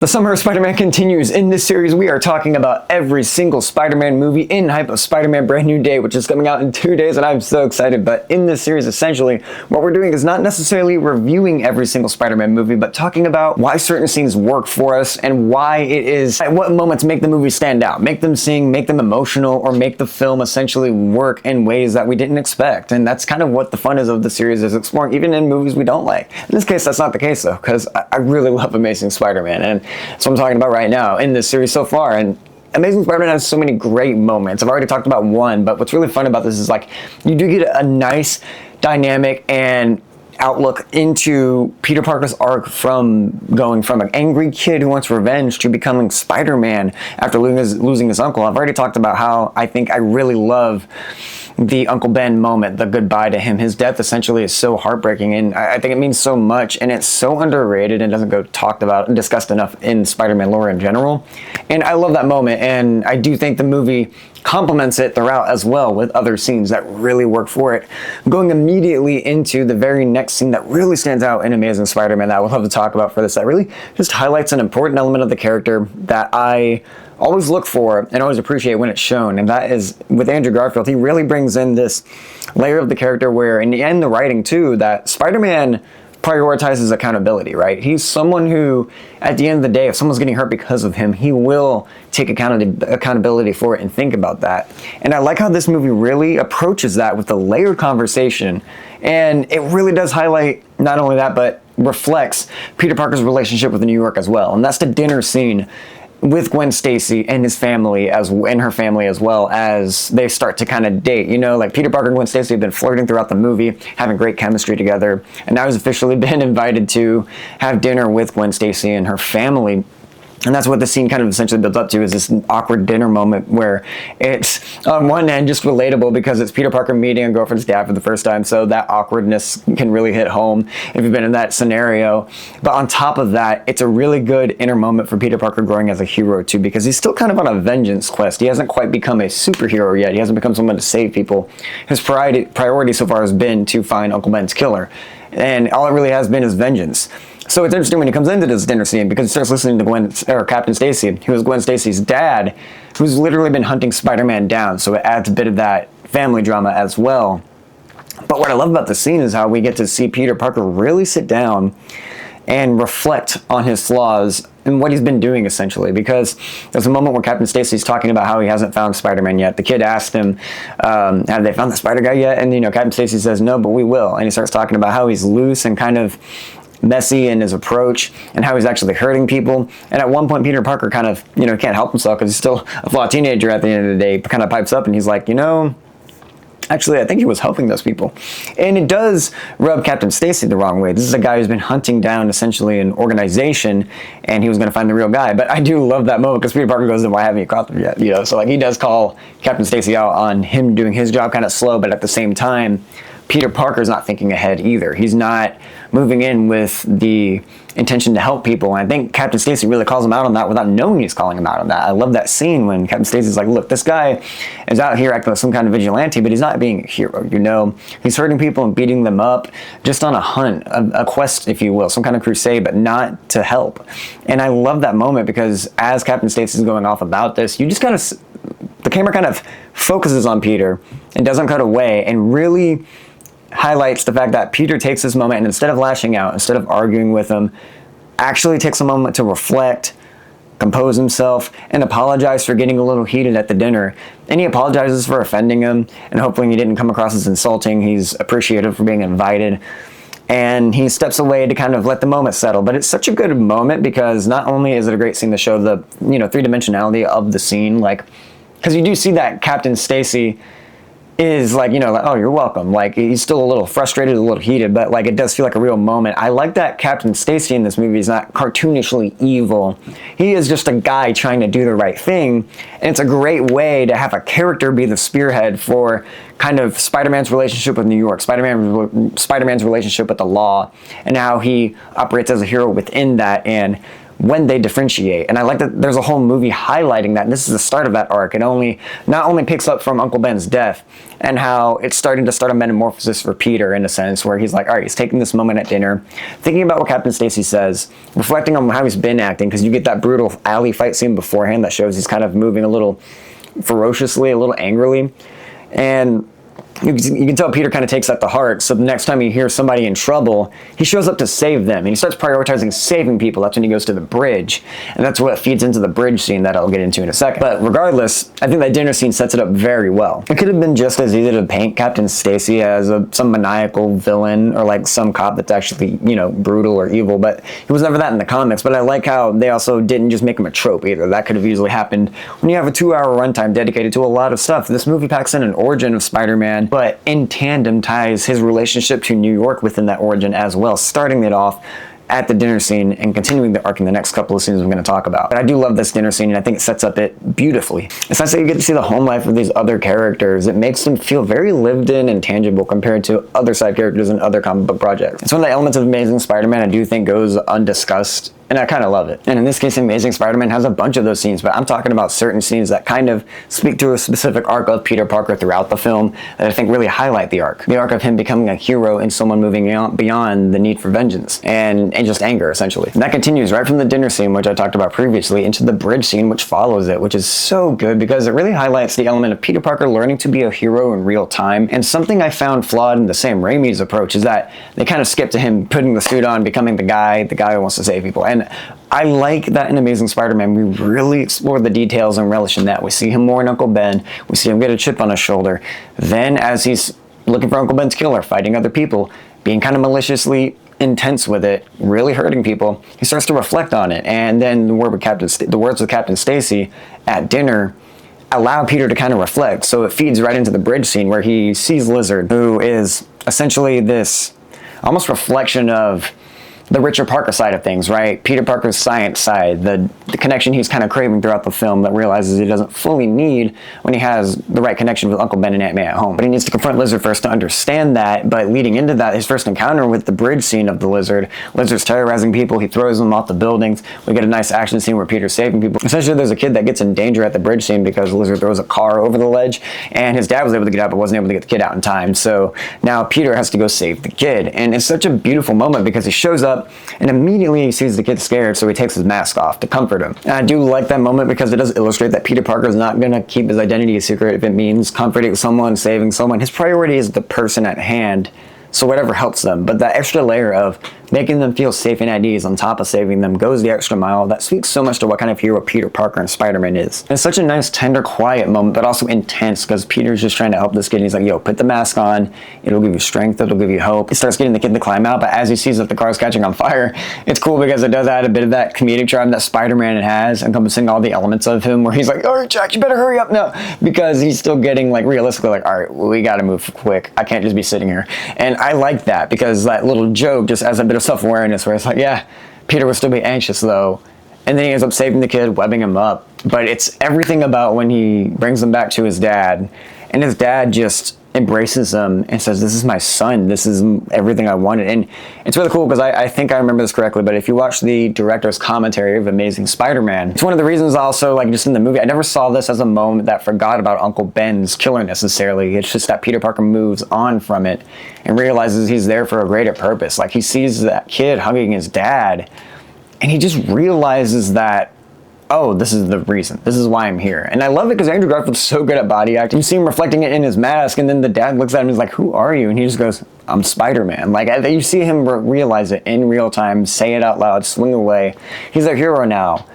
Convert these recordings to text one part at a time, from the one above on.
The summer of Spider-Man continues. In this series, we are talking about every single Spider-Man movie in hype of Spider-Man Brand New Day, which is coming out in 2 days, and I'm so excited. But in this series, essentially, what we're doing is not necessarily reviewing every single Spider-Man movie, but talking about why certain scenes work for us and why it is, at what moments make the movie stand out, make them sing, make them emotional, or make the film essentially work in ways that we didn't expect. And that's kind of what the fun is of the series, is exploring even in movies we don't like. In this case, that's not the case though, because I really love Amazing Spider-Man, and that's what I'm talking about right now in this series so far. And Amazing Spider-Man has so many great moments. I've already talked about one, but what's really fun about this is, like, you do get a nice dynamic and outlook into Peter Parker's arc from going from an angry kid who wants revenge to becoming Spider-Man after losing his uncle. I've already talked about how I think I really love the Uncle Ben moment, the goodbye to him. His death essentially is so heartbreaking, and I think it means so much, and it's so underrated and doesn't go talked about and discussed enough in Spider-Man lore in general. And I love that moment, and I do think the movie complements it throughout as well with other scenes that really work for it. Going immediately into the very next scene that really stands out in Amazing Spider-Man that I would love to talk about for this, that really just highlights an important element of the character that I always look for and always appreciate when it's shown, and that is with Andrew Garfield. He really brings in this layer of the character where, in the end, the writing too, that Spider-Man prioritizes accountability, right? He's someone who, at the end of the day, if someone's getting hurt because of him, he will take accountability for it and think about that. And I like how this movie really approaches that with a layered conversation, and it really does highlight not only that, but reflects Peter Parker's relationship with New York as well. And that's the dinner scene with Gwen Stacy and his family, and her family, as well, as they start to kind of date. You know, like, Peter Parker and Gwen Stacy have been flirting throughout the movie, having great chemistry together, and now he's officially been invited to have dinner with Gwen Stacy and her family. And that's what the scene kind of essentially builds up to, is this awkward dinner moment where it's, on one end, just relatable because it's Peter Parker meeting a girlfriend's dad for the first time, so that awkwardness can really hit home if you've been in that scenario. But on top of that, it's a really good inner moment for Peter Parker growing as a hero too, because he's still kind of on a vengeance quest. He hasn't quite become a superhero yet. He hasn't become someone to save people. His priority so far has been to find Uncle Ben's killer, and all it really has been is vengeance. So it's interesting when he comes into this dinner scene, because he starts listening to Captain Stacy, who is Gwen Stacy's dad, who's literally been hunting Spider-Man down. So it adds a bit of that family drama as well. But what I love about the scene is how we get to see Peter Parker really sit down and reflect on his flaws and what he's been doing, essentially, because there's a moment where Captain Stacy's talking about how he hasn't found Spider-Man yet. The kid asked him, have they found the Spider Guy yet? And, Captain Stacy says, no, but we will. And he starts talking about how he's loose and kind of messy in his approach, and how he's actually hurting people. And at one point, Peter Parker kind of, can't help himself because he's still a flawed teenager at the end of the day, kind of pipes up and he's like, actually, I think he was helping those people. And it does rub Captain Stacy the wrong way. This is a guy who's been hunting down essentially an organization, and he was going to find the real guy. But I do love that moment because Peter Parker goes, why haven't you caught them yet? So, like, he does call Captain Stacy out on him doing his job kind of slow, but at the same time, Peter Parker's not thinking ahead either. He's not moving in with the intention to help people. And I think Captain Stacy really calls him out on that without knowing he's calling him out on that. I love that scene when Captain Stacy's like, look, this guy is out here acting like some kind of vigilante, but he's not being a hero, He's hurting people and beating them up just on a hunt, a quest, if you will, some kind of crusade, but not to help. And I love that moment because as Captain Stacy's going off about this, you just kind of, the camera kind of focuses on Peter and doesn't cut away, and really highlights the fact that Peter takes this moment and, instead of lashing out, instead of arguing with him, actually takes a moment to reflect, compose himself, and apologize for getting a little heated at the dinner. And he apologizes for offending him, and hopefully he didn't come across as insulting. He's appreciative for being invited, and he steps away to kind of let the moment settle. But it's such a good moment because not only is it a great scene to show the three-dimensionality of the scene, like, because you do see that Captain Stacy is like, oh, you're welcome. Like, he's still a little frustrated, a little heated, but, like, it does feel like a real moment. I like that Captain Stacy in this movie is not cartoonishly evil. He is just a guy trying to do the right thing, and it's a great way to have a character be the spearhead for kind of Spider-Man's relationship with New York, Spider-Man's relationship with the law, and how he operates as a hero within that. And when they differentiate. And I like that there's a whole movie highlighting that. And this is the start of that arc. It not only picks up from Uncle Ben's death and how it's starting to start a metamorphosis for Peter, in a sense, where he's like, all right, he's taking this moment at dinner, thinking about what Captain Stacy says, reflecting on how he's been acting, because you get that brutal alley fight scene beforehand that shows he's kind of moving a little ferociously, a little angrily. And you can tell Peter kind of takes that to heart, so the next time he hears somebody in trouble, he shows up to save them, and he starts prioritizing saving people. That's when he goes to the bridge, and that's what feeds into the bridge scene that I'll get into in a second. But regardless, I think that dinner scene sets it up very well. It could have been just as easy to paint Captain Stacy as some maniacal villain, or like some cop that's actually, you know, brutal or evil, but he was never that in the comics. But I like how they also didn't just make him a trope either. That could have easily happened when you have a 2-hour runtime dedicated to a lot of stuff. This movie packs in an origin of Spider-Man, but in tandem ties his relationship to New York within that origin as well, starting it off at the dinner scene and continuing the arc in the next couple of scenes I'm going to talk about. But I do love this dinner scene, and I think it sets up it beautifully. It's nice that you get to see the home life of these other characters. It makes them feel very lived in and tangible compared to other side characters in other comic book projects. It's one of the elements of Amazing Spider-Man I do think goes undiscussed, and I kind of love it. And in this case, Amazing Spider-Man has a bunch of those scenes, but I'm talking about certain scenes that kind of speak to a specific arc of Peter Parker throughout the film that I think really highlight the arc. The arc of him becoming a hero and someone moving beyond the need for vengeance and just anger, essentially. And that continues right from the dinner scene, which I talked about previously, into the bridge scene, which follows it, which is so good because it really highlights the element of Peter Parker learning to be a hero in real time. And something I found flawed in the Sam Raimi's approach is that they kind of skip to him putting the suit on, becoming the guy who wants to save people. And I like that in Amazing Spider-Man, we really explore the details and relish in that. We see him more in Uncle Ben. We see him get a chip on his shoulder. Then as he's looking for Uncle Ben's killer, fighting other people, being kind of maliciously intense with it, really hurting people, he starts to reflect on it. And then the words of Captain Stacy at dinner allow Peter to kind of reflect. So it feeds right into the bridge scene where he sees Lizard, who is essentially this almost reflection of the Richard Parker side of things, right? Peter Parker's science side, the connection he's kind of craving throughout the film that realizes he doesn't fully need when he has the right connection with Uncle Ben and Aunt May at home. But he needs to confront Lizard first to understand that, but leading into that, his first encounter with the bridge scene of the Lizard's terrorizing people, he throws them off the buildings, we get a nice action scene where Peter's saving people. Essentially, there's a kid that gets in danger at the bridge scene because Lizard throws a car over the ledge, and his dad was able to get out, but wasn't able to get the kid out in time. So now Peter has to go save the kid, and it's such a beautiful moment because he shows up, and immediately he sees the kid scared, so he takes his mask off to comfort him. And I do like that moment because it does illustrate that Peter Parker is not going to keep his identity a secret if it means comforting someone, saving someone. His priority is the person at hand, so whatever helps them. But that extra layer of making them feel safe and at ease on top of saving them goes the extra mile. That speaks so much to what kind of hero Peter Parker and Spider-Man is. And it's such a nice, tender, quiet moment, but also intense because Peter's just trying to help this kid. And he's like, yo, put the mask on. It'll give you strength. It'll give you hope. He starts getting the kid to climb out, but as he sees that the car's catching on fire, it's cool because it does add a bit of that comedic charm that Spider-Man has, encompassing all the elements of him where he's like, all right, Jack, you better hurry up now, because he's still getting like realistically like, all right, we got to move quick. I can't just be sitting here. And I like that because that little joke just adds a bit of self-awareness where it's like, yeah, Peter will still be anxious though. And then he ends up saving the kid, webbing him up. But it's everything about when he brings him back to his dad, and his dad just embraces him and says, this is my son, this is everything I wanted. And it's really cool because I think I remember this correctly, but if you watch the director's commentary of Amazing Spider-Man, it's one of the reasons also, like just in the movie, I never saw this as a moment that forgot about Uncle Ben's killer necessarily. It's just that Peter Parker moves on from it and realizes he's there for a greater purpose. Like he sees that kid hugging his dad and he just realizes that, oh, this is the reason. This is why I'm here. And I love it because Andrew Garfield's so good at body acting. You see him reflecting it in his mask, and then the dad looks at him and is like, who are you? And he just goes, I'm Spider-Man. Like, you see him realize it in real time, say it out loud, swing away. He's a hero now.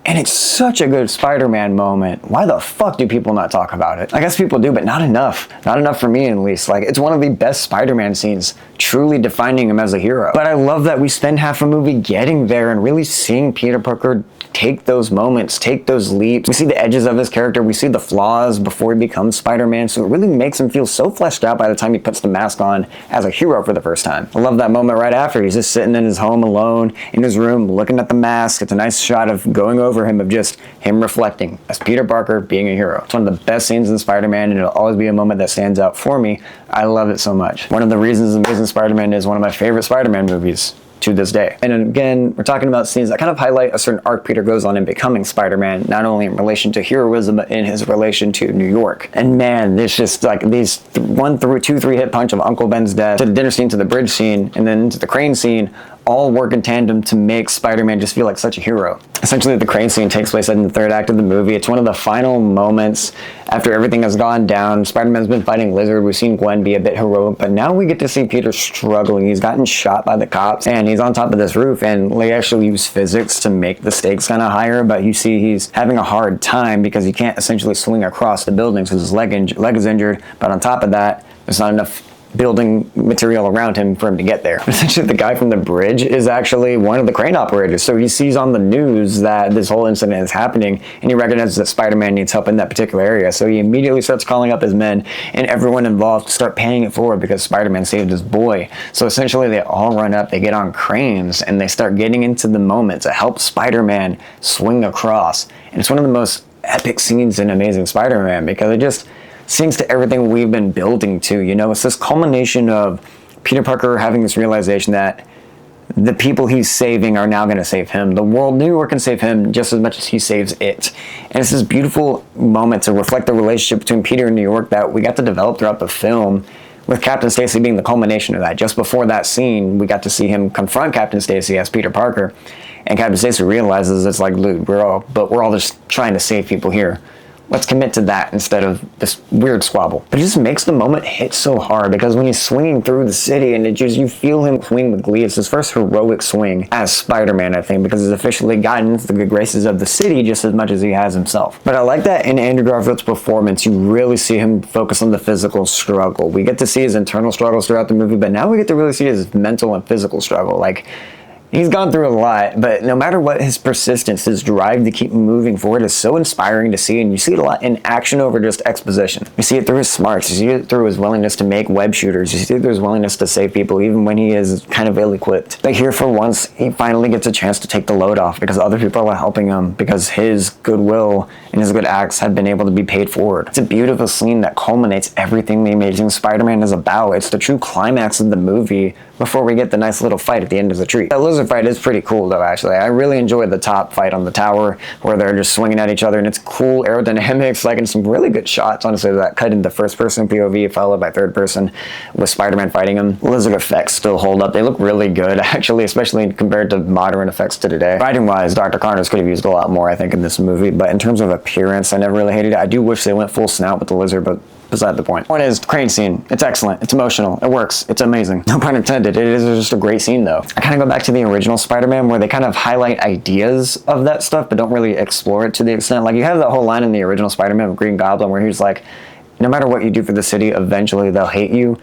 And it's such a good Spider-Man moment. Why the fuck do people not talk about it? I guess people do, but not enough. Not enough for me, at least. Like, it's one of the best Spider-Man scenes, truly defining him as a hero. But I love that we spend half a movie getting there and really seeing Peter Parker take those moments, take those leaps. We see the edges of his character. We see the flaws before he becomes Spider-Man. So it really makes him feel so fleshed out by the time he puts the mask on as a hero for the first time. I love that moment right after. He's just sitting in his home alone in his room looking at the mask. It's a nice shot of going over him, of just him reflecting as Peter Parker being a hero. It's one of the best scenes in Spider-Man, and it'll always be a moment that stands out for me. I love it so much. One of the reasons Amazing Spider-Man is one of my favorite Spider-Man movies. to this day. And again, we're talking about scenes that kind of highlight a certain arc Peter goes on in becoming Spider-Man, not only in relation to heroism, but in his relation to New York. And man, there's just like these 3 hit punch of Uncle Ben's death, to the dinner scene, to the bridge scene, and then into the crane scene, all work in tandem to make Spider-Man just feel like such a hero. Essentially, the crane scene takes place in the third act of the movie. It's one of the final moments after everything has gone down. Spider-Man's been fighting Lizard. We've seen Gwen be a bit heroic, but now we get to see Peter struggling. He's gotten shot by the cops, and he's on top of this roof, and they actually use physics to make the stakes kind of higher, but you see he's having a hard time because he can't essentially swing across the buildings because his leg is injured, but on top of that, there's not enough building material around him for him to get there. Essentially, the guy from the bridge is actually one of the crane operators, so he sees on the news that this whole incident is happening, and he recognizes that Spider-Man needs help in that particular area, so he immediately starts calling up his men and everyone involved to start paying it forward because Spider-Man saved his boy. So essentially, they all run up, they get on cranes, and they start getting into the moment to help Spider-Man swing across. And it's one of the most epic scenes in Amazing Spider-Man because it just sings to everything we've been building to. You know, it's this culmination of Peter Parker having this realization that the people he's saving are now going to save him. The world, New York, can save him just as much as he saves it. And it's this beautiful moment to reflect the relationship between Peter and New York that we got to develop throughout the film, with Captain Stacy being the culmination of that. Just before that scene, we got to see him confront Captain Stacy as Peter Parker, and Captain Stacy realizes it's like, dude, we're all just trying to save people here. Let's commit to that instead of this weird squabble. But it just makes the moment hit so hard because when he's swinging through the city and you feel him swing with glee. It's his first heroic swing as Spider-Man, I think, because he's officially gotten into the good graces of the city just as much as he has himself. But I like that in Andrew Garfield's performance, you really see him focus on the physical struggle. We get to see his internal struggles throughout the movie, but now we get to really see his mental and physical struggle. Like, he's gone through a lot, but no matter what, his persistence, his drive to keep moving forward is so inspiring to see, and you see it a lot in action over just exposition. You see it through his smarts, you see it through his willingness to make web shooters, you see it through his willingness to save people even when he is kind of ill-equipped. But here, for once, he finally gets a chance to take the load off because other people are helping him, because his goodwill and his good acts have been able to be paid forward. It's a beautiful scene that culminates everything the Amazing Spider-Man is about. It's the true climax of the movie before we get the nice little fight at the end of the tree. That lizard fight is pretty cool though, actually. I really enjoyed the top fight on the tower where they're just swinging at each other, and it's cool aerodynamics, like, and some really good shots, honestly, that cut into first person POV followed by third person with Spider-Man fighting him. Lizard effects still hold up. They look really good, actually, especially compared to modern effects to today. Writing wise, Dr. Connors could have used a lot more, I think, in this movie, but in terms of appearance, I never really hated it. I do wish they went full snout with the lizard, but beside the point. Point is, crane scene. It's excellent. It's emotional. It works. It's amazing. No pun intended. It is just a great scene, though. I kind of go back to the original Spider-Man where they kind of highlight ideas of that stuff, but don't really explore it to the extent. Like, you have that whole line in the original Spider-Man with Green Goblin where he's like, no matter what you do for the city, eventually they'll hate you.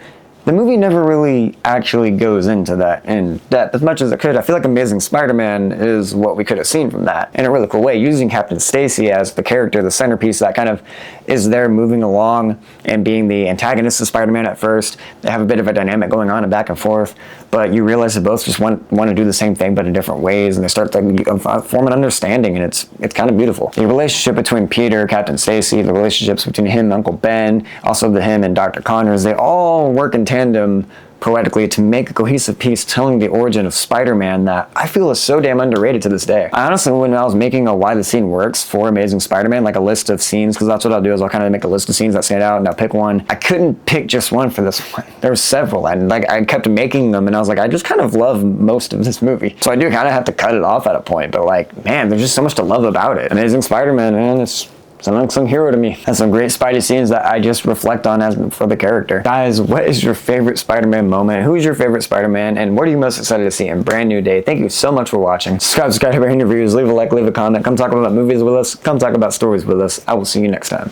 The movie never really actually goes into that in depth as much as it could. I feel like Amazing Spider-Man is what we could have seen from that in a really cool way, using Captain Stacy as the character, the centerpiece that kind of is there moving along and being the antagonist of Spider-Man at first. They have a bit of a dynamic going on and back and forth, but you realize they both just want to do the same thing but in different ways, and they start to form an understanding, and it's kind of beautiful. The relationship between Peter, Captain Stacy, the relationships between him and Uncle Ben, also him and Dr. Connors, they all work in tandem poetically to make a cohesive piece telling the origin of Spider-Man that I feel is so damn underrated to this day. I honestly, when I was making a why the scene works for Amazing Spider-Man, like a list of scenes, because that's what I'll do, is I'll kind of make a list of scenes that stand out and I'll pick one. I couldn't pick just one for this one. There were several, and like I kept making them, and I was like, I just kind of love most of this movie. So I do kind of have to cut it off at a point, but like, man, there's just so much to love about it. Amazing Spider-Man, man, it's an unsung hero to me. And some great Spidey scenes that I just reflect on as for the character. Guys, what is your favorite Spider-Man moment? Who's your favorite Spider-Man? And what are you most excited to see in Brand New Day? Thank you so much for watching. Subscribe to our interviews, leave a like, leave a comment, come talk about movies with us, come talk about stories with us. I will see you next time.